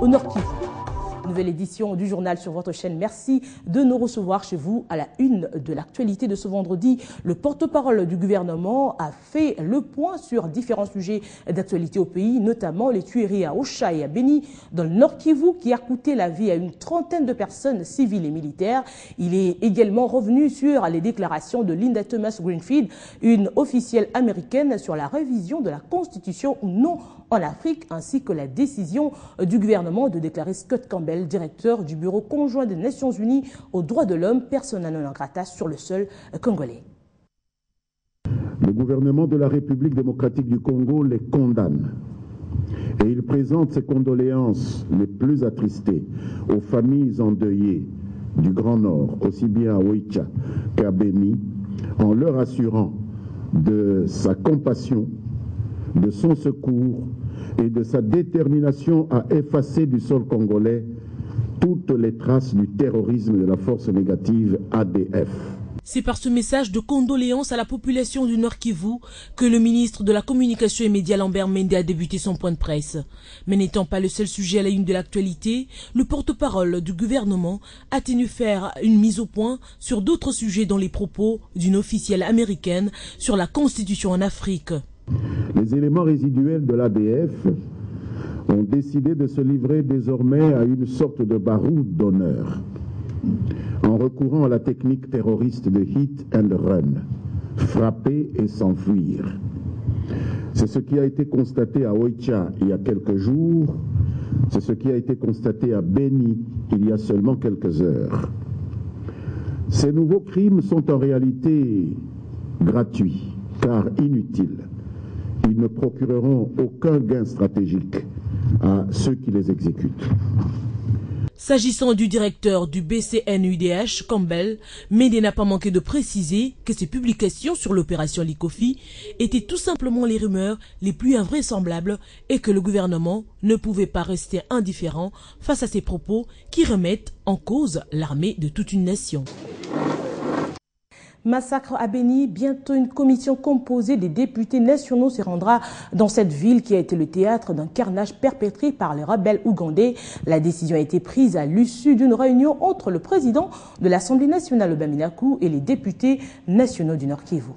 au Nord Kivu. Nouvelle édition du journal sur votre chaîne. Merci de nous recevoir chez vous à la une de l'actualité de ce vendredi. Le porte-parole du gouvernement a fait le point sur différents sujets d'actualité au pays, notamment les tueries à Ocha et à Beni dans le Nord Kivu qui a coûté la vie à une trentaine de personnes civiles et militaires. Il est également revenu sur les déclarations de Linda Thomas-Greenfield, une officielle américaine, sur la révision de la Constitution ou non en Afrique, ainsi que la décision du gouvernement de déclarer Scott Campbell, directeur du Bureau conjoint des Nations Unies aux droits de l'homme, persona non grata sur le sol congolais. Le gouvernement de la République démocratique du Congo les condamne et il présente ses condoléances les plus attristées aux familles endeuillées du Grand Nord, aussi bien à Oicha qu'à Beni, en leur assurant de sa compassion, de son secours et de sa détermination à effacer du sol congolais toutes les traces du terrorisme de la force négative ADF. C'est par ce message de condoléances à la population du Nord Kivu que le ministre de la Communication et Médias Lambert Mende a débuté son point de presse. Mais n'étant pas le seul sujet à la une de l'actualité, le porte-parole du gouvernement a tenu faire une mise au point sur d'autres sujets dans les propos d'une officielle américaine sur la Constitution en Afrique. Les éléments résiduels de l'ADF ont décidé de se livrer désormais à une sorte de baroud d'honneur, en recourant à la technique terroriste de hit and run, frapper et s'enfuir. C'est ce qui a été constaté à Oicha il y a quelques jours, c'est ce qui a été constaté à Beni il y a seulement quelques heures. Ces nouveaux crimes sont en réalité gratuits, car inutiles. Ils ne procureront aucun gain stratégique à ceux qui les exécutent. S'agissant du directeur du BCNUDH, Campbell, Mende n'a pas manqué de préciser que ces publications sur l'opération Likofi étaient tout simplement les rumeurs les plus invraisemblables et que le gouvernement ne pouvait pas rester indifférent face à ces propos qui remettent en cause l'armée de toute une nation. Massacre à Beni, bientôt une commission composée des députés nationaux se rendra dans cette ville qui a été le théâtre d'un carnage perpétré par les rebelles ougandais. La décision a été prise à l'issue d'une réunion entre le président de l'Assemblée nationale Obaminaku et les députés nationaux du Nord Kivu.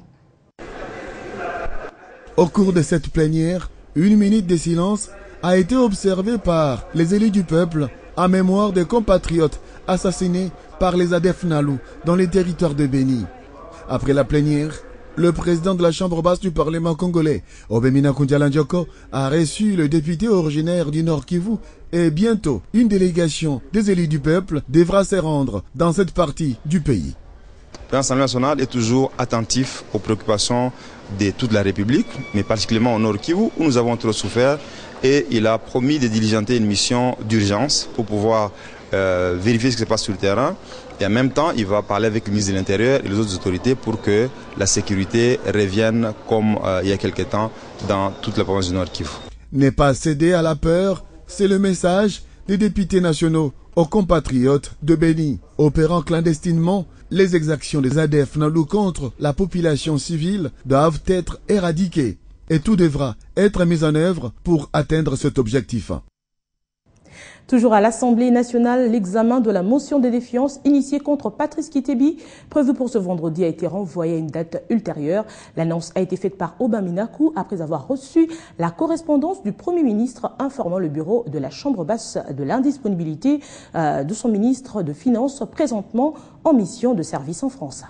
Au cours de cette plénière, une minute de silence a été observée par les élus du peuple en mémoire des compatriotes assassinés par les ADF Nalu dans les territoires de Beni. Après la plénière, le président de la Chambre basse du Parlement congolais, Obemina Kundialanjoko, a reçu le député originaire du Nord Kivu et bientôt une délégation des élus du peuple devra se rendre dans cette partie du pays. L'Assemblée nationale est toujours attentif aux préoccupations de toute la République, mais particulièrement au Nord Kivu où nous avons trop souffert et il a promis de diligenter une mission d'urgence pour pouvoir vérifier ce qui se passe sur le terrain. Et en même temps, il va parler avec le ministre de l'Intérieur et les autres autorités pour que la sécurité revienne comme il y a quelque temps dans toute la province du Nord Kivu. Ne pas céder à la peur, c'est le message des députés nationaux aux compatriotes de Beni. Opérant clandestinement, les exactions des ADF Nalu contre la population civile doivent être éradiquées et tout devra être mis en œuvre pour atteindre cet objectif. Toujours à l'Assemblée nationale, l'examen de la motion de défiance initiée contre Patrice Kitebi, prévu pour ce vendredi, a été renvoyé à une date ultérieure. L'annonce a été faite par Obaminaku après avoir reçu la correspondance du Premier ministre informant le bureau de la Chambre basse de l'indisponibilité de son ministre de Finances présentement en mission de service en France.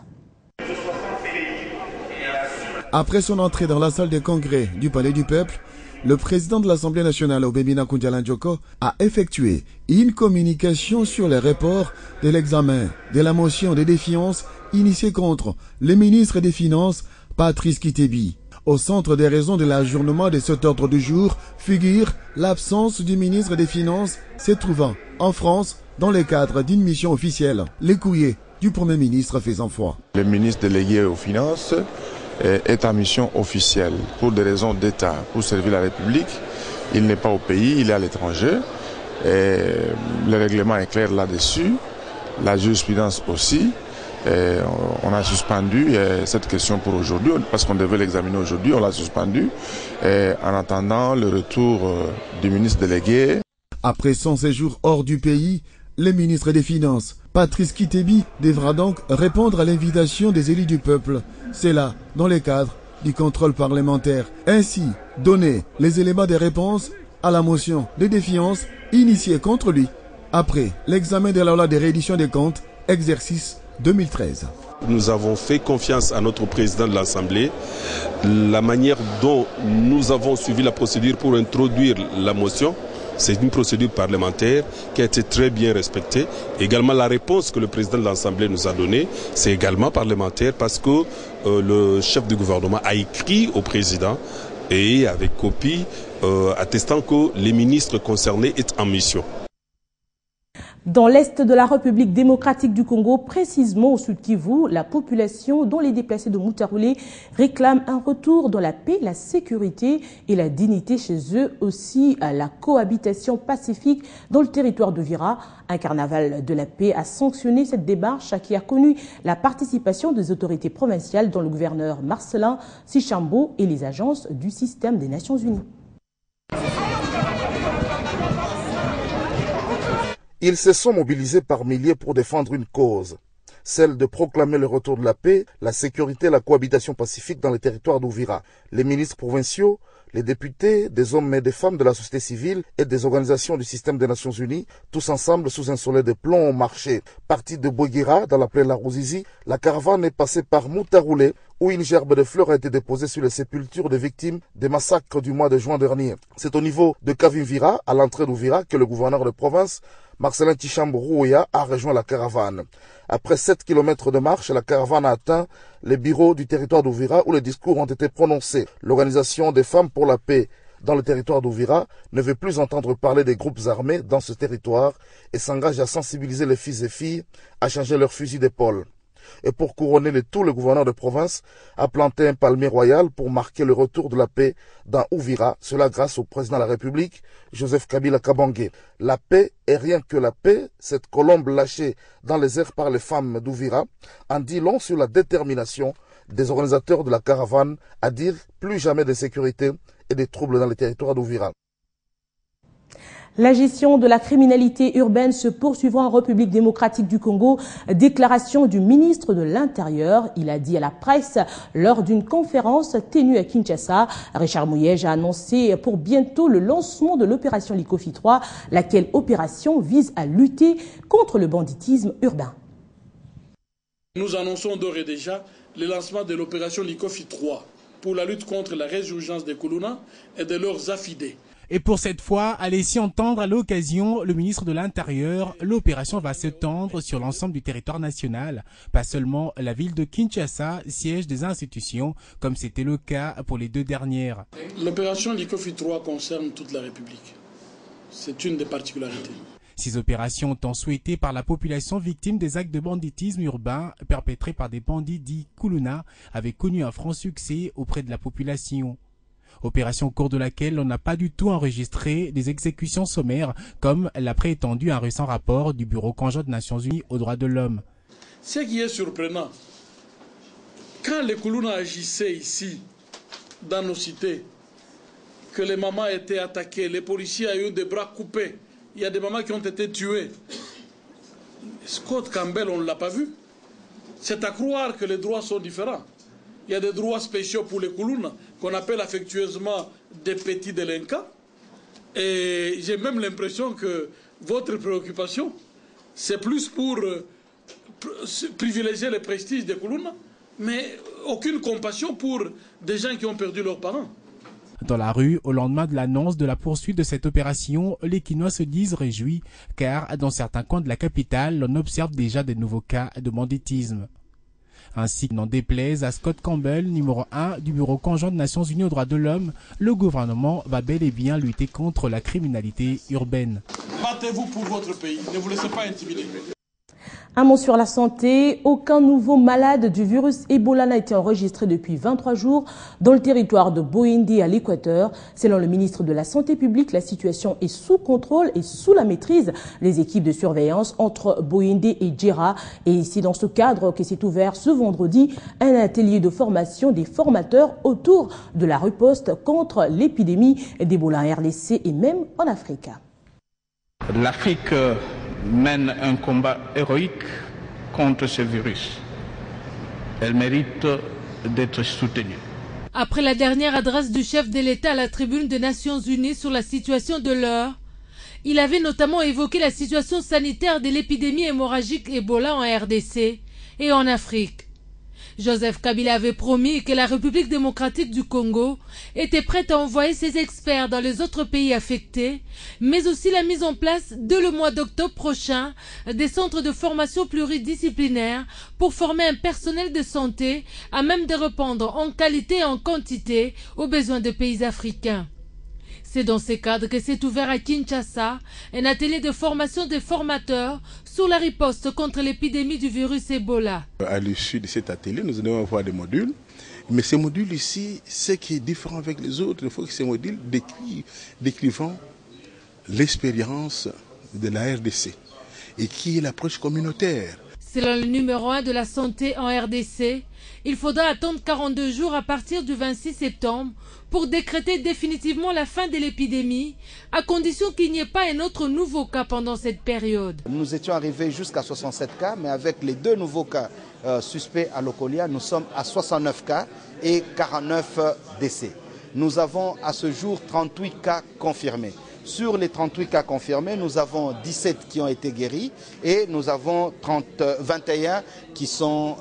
Après son entrée dans la salle des congrès du Palais du Peuple, le président de l'Assemblée nationale, Obemina Kundialanjoko, a effectué une communication sur les reports de l'examen de la motion de défiance initiée contre le ministre des Finances, Patrice Kitebi. Au centre des raisons de l'ajournement de cet ordre du jour figure l'absence du ministre des Finances se trouvant en France dans le cadre d'une mission officielle, les courriers du Premier ministre faisant foi. Le ministre délégué aux Finances est en mission officielle pour des raisons d'État, pour servir la République. Il n'est pas au pays, il est à l'étranger. Le règlement est clair là-dessus, la jurisprudence aussi. On a suspendu cette question pour aujourd'hui, parce qu'on devait l'examiner aujourd'hui, on l'a suspendu. En attendant le retour du ministre délégué. Après son séjour hors du pays, le ministre des Finances, Patrice Kitebi, devra donc répondre à l'invitation des élus du peuple. C'est là, dans le cadre du contrôle parlementaire. Ainsi, donner les éléments des réponses à la motion de défiance initiée contre lui après l'examen de la loi de réédition des comptes, exercice 2013. Nous avons fait confiance à notre président de l'Assemblée. La manière dont nous avons suivi la procédure pour introduire la motion, c'est une procédure parlementaire qui a été très bien respectée. Également, la réponse que le président de l'Assemblée nous a donnée, c'est également parlementaire parce que le chef du gouvernement a écrit au président et avec copie attestant que les ministres concernés étaient en mission. Dans l'est de la République démocratique du Congo, précisément au sud Kivu, la population, dont les déplacés de Moutaroulé, réclament un retour dans la paix, la sécurité et la dignité chez eux, aussi à la cohabitation pacifique dans le territoire d'Uvira. Un carnaval de la paix a sanctionné cette démarche qui a connu la participation des autorités provinciales, dont le gouverneur Marcelin Sichambo et les agences du système des Nations Unies. Ils se sont mobilisés par milliers pour défendre une cause, celle de proclamer le retour de la paix, la sécurité et la cohabitation pacifique dans les territoires d'Uvira. Les ministres provinciaux, les députés, des hommes et des femmes de la société civile et des organisations du système des Nations Unies, tous ensemble sous un soleil de plomb ont marché. Parti de Boguira, dans la plaine La Rouzizi, la caravane est passée par Moutaroulé, où une gerbe de fleurs a été déposée sur les sépultures des victimes des massacres du mois de juin dernier. C'est au niveau de Kavimvira, à l'entrée d'Uvira, que le gouverneur de province, Marcelin Sichambo a rejoint la caravane. Après 7 km de marche, la caravane a atteint les bureaux du territoire d'Uvira où les discours ont été prononcés. L'Organisation des femmes pour la paix dans le territoire d'Uvira ne veut plus entendre parler des groupes armés dans ce territoire et s'engage à sensibiliser les fils et filles à changer leur fusil d'épaule. Et pour couronner le tout, le gouverneur de province a planté un palmier royal pour marquer le retour de la paix dans Uvira, cela grâce au président de la République, Joseph Kabila Kabange. La paix est rien que la paix, cette colombe lâchée dans les airs par les femmes d'Uvira, en dit long sur la détermination des organisateurs de la caravane à dire plus jamais de sécurité et des troubles dans les territoires d'Uvira. La gestion de la criminalité urbaine se poursuivra en République démocratique du Congo. Déclaration du ministre de l'Intérieur. Il a dit à la presse lors d'une conférence tenue à Kinshasa. Richard Mouyej a annoncé pour bientôt le lancement de l'opération Likofi 3, laquelle opération vise à lutter contre le banditisme urbain. Nous annonçons d'ores et déjà le lancement de l'opération Likofi 3 pour la lutte contre la résurgence des Kuluna et de leurs affidés. Et pour cette fois, à laisser entendre à l'occasion le ministre de l'Intérieur, l'opération va s'étendre sur l'ensemble du territoire national, pas seulement la ville de Kinshasa, siège des institutions, comme c'était le cas pour les deux dernières. L'opération Likofi 3 concerne toute la République. C'est une des particularités. Ces opérations sont souhaitées par la population victime des actes de banditisme urbain perpétrés par des bandits dits Kuluna, avaient connu un franc succès auprès de la population. Opération au cours de laquelle on n'a pas du tout enregistré des exécutions sommaires, comme l'a prétendu un récent rapport du Bureau conjoint des Nations Unies aux droits de l'homme. Ce qui est surprenant, quand les Kuluna agissaient ici, dans nos cités, que les mamans étaient attaquées, les policiers ont eu des bras coupés, il y a des mamans qui ont été tuées. Scott Campbell, on ne l'a pas vu. C'est à croire que les droits sont différents. Il y a des droits spéciaux pour les Kuluna, qu'on appelle affectueusement des petits délinquants. Et j'ai même l'impression que votre préoccupation, c'est plus pour privilégier le prestige des Kuluna, mais aucune compassion pour des gens qui ont perdu leurs parents. Dans la rue, au lendemain de l'annonce de la poursuite de cette opération, les Kinois se disent réjouis, car dans certains coins de la capitale, on observe déjà de nouveaux cas de banditisme. Ainsi, n'en déplaise à Scott Campbell, numéro 1 du Bureau conjoint des Nations Unies aux droits de l'homme, le gouvernement va bel et bien lutter contre la criminalité urbaine. Battez-vous pour votre pays, ne vous laissez pas intimider. Un mot sur la santé. Aucun nouveau malade du virus Ebola n'a été enregistré depuis 23 jours dans le territoire de Boindi à l'Équateur. Selon le ministre de la Santé publique, la situation est sous contrôle et sous la maîtrise. Les équipes de surveillance entre Boindi et Djera. Et c'est dans ce cadre que s'est ouvert ce vendredi un atelier de formation des formateurs autour de la riposte contre l'épidémie d'Ebola en RDC et même en Afrique. L'Afrique mène un combat héroïque contre ce virus. Elle mérite d'être soutenue. Après la dernière adresse du chef de l'État à la tribune des Nations Unies sur la situation de l'heure, il avait notamment évoqué la situation sanitaire de l'épidémie hémorragique Ebola en RDC et en Afrique. Joseph Kabila avait promis que la République démocratique du Congo était prête à envoyer ses experts dans les autres pays affectés, mais aussi la mise en place dès le mois d'octobre prochain des centres de formation pluridisciplinaires pour former un personnel de santé à même de répondre en qualité et en quantité aux besoins des pays africains. C'est dans ce cadre que s'est ouvert à Kinshasa un atelier de formation des formateurs sur la riposte contre l'épidémie du virus Ebola. À l'issue de cet atelier, nous allons avoir des modules. Mais ces modules ici, ce qui est différent avec les autres, il faut que ces modules décrivent l'expérience de la RDC et qui est l'approche communautaire. Selon le numéro 1 de la santé en RDC, il faudra attendre 42 jours à partir du 26 septembre pour décréter définitivement la fin de l'épidémie, à condition qu'il n'y ait pas un autre nouveau cas pendant cette période. Nous étions arrivés jusqu'à 67 cas, mais avec les 2 nouveaux cas suspects à Lokolia, nous sommes à 69 cas et 49 décès. Nous avons à ce jour 38 cas confirmés. Sur les 38 cas confirmés, nous avons 17 qui ont été guéris et nous avons 21 qui sont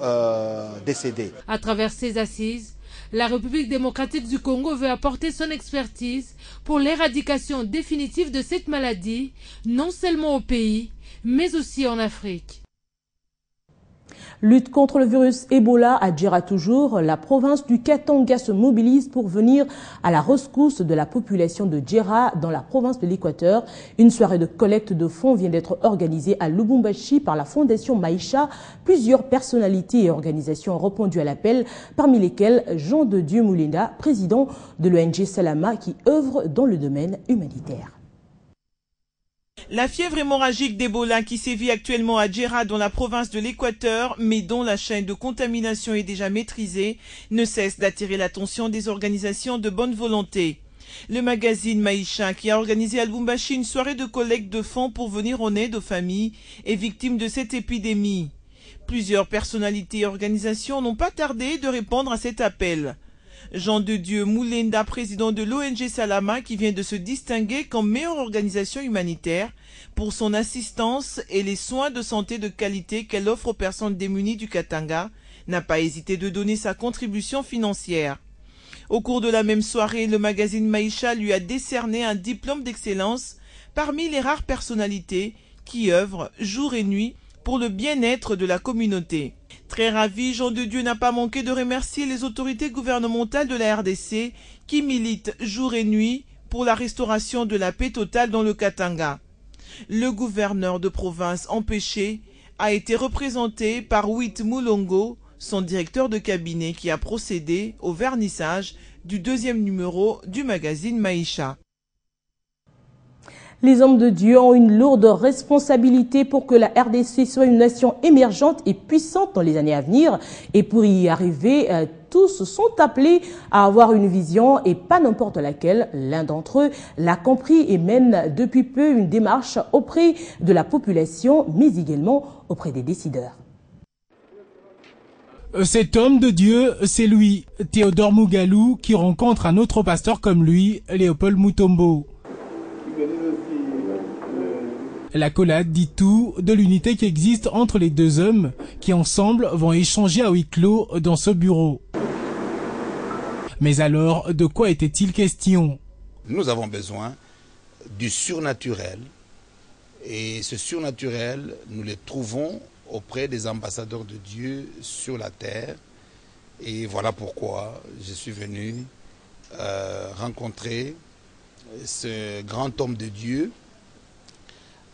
décédés. À travers ces assises, la République démocratique du Congo veut apporter son expertise pour l'éradication définitive de cette maladie, non seulement au pays, mais aussi en Afrique. Lutte contre le virus Ebola à Djera toujours, la province du Katanga se mobilise pour venir à la rescousse de la population de Djera dans la province de l'Équateur. Une soirée de collecte de fonds vient d'être organisée à Lubumbashi par la Fondation Maïcha. Plusieurs personnalités et organisations ont répondu à l'appel, parmi lesquelles Jean de Dieu Moulinda, président de l'ONG Salama qui œuvre dans le domaine humanitaire. La fièvre hémorragique d'Ebola qui sévit actuellement à Djera dans la province de l'Équateur, mais dont la chaîne de contamination est déjà maîtrisée, ne cesse d'attirer l'attention des organisations de bonne volonté. Le magazine Maïcha, qui a organisé à Lubumbashi une soirée de collecte de fonds pour venir en aide aux familles et victimes de cette épidémie. Plusieurs personnalités et organisations n'ont pas tardé de répondre à cet appel. Jean de Dieu Moulinda, président de l'ONG Salama, qui vient de se distinguer comme meilleure organisation humanitaire pour son assistance et les soins de santé de qualité qu'elle offre aux personnes démunies du Katanga, n'a pas hésité de donner sa contribution financière. Au cours de la même soirée, le magazine Maïcha lui a décerné un diplôme d'excellence parmi les rares personnalités qui œuvrent jour et nuit pour le bien-être de la communauté. Très ravi, Jean de Dieu n'a pas manqué de remercier les autorités gouvernementales de la RDC qui militent jour et nuit pour la restauration de la paix totale dans le Katanga. Le gouverneur de province empêché a été représenté par Wit Moulongo, son directeur de cabinet qui a procédé au vernissage du 2e numéro du magazine Maïcha. Les hommes de Dieu ont une lourde responsabilité pour que la RDC soit une nation émergente et puissante dans les années à venir. Et pour y arriver, tous sont appelés à avoir une vision et pas n'importe laquelle. L'un d'entre eux l'a compris et mène depuis peu une démarche auprès de la population, mais également auprès des décideurs. Cet homme de Dieu, c'est lui, Théodore Mougalou, qui rencontre un autre pasteur comme lui, Léopold Mutombo. L'accolade dit tout de l'unité qui existe entre les deux hommes qui ensemble vont échanger à huis clos dans ce bureau. Mais alors, de quoi était-il question? Nous avons besoin du surnaturel et ce surnaturel, nous le trouvons auprès des ambassadeurs de Dieu sur la terre. Et voilà pourquoi je suis venu rencontrer ce grand homme de Dieu.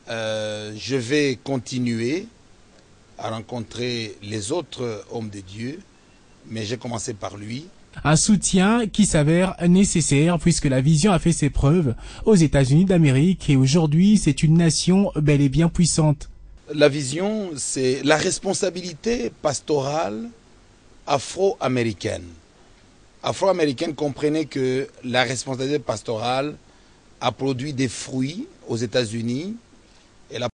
Je vais continuer à rencontrer les autres hommes de Dieu, mais j'ai commencé par lui. Un soutien qui s'avère nécessaire puisque la vision a fait ses preuves aux États-Unis d'Amérique et aujourd'hui c'est une nation bel et bien puissante. La vision, c'est la responsabilité pastorale afro-américaine. Afro-américaine comprenait que la responsabilité pastorale a produit des fruits aux États-Unis Et la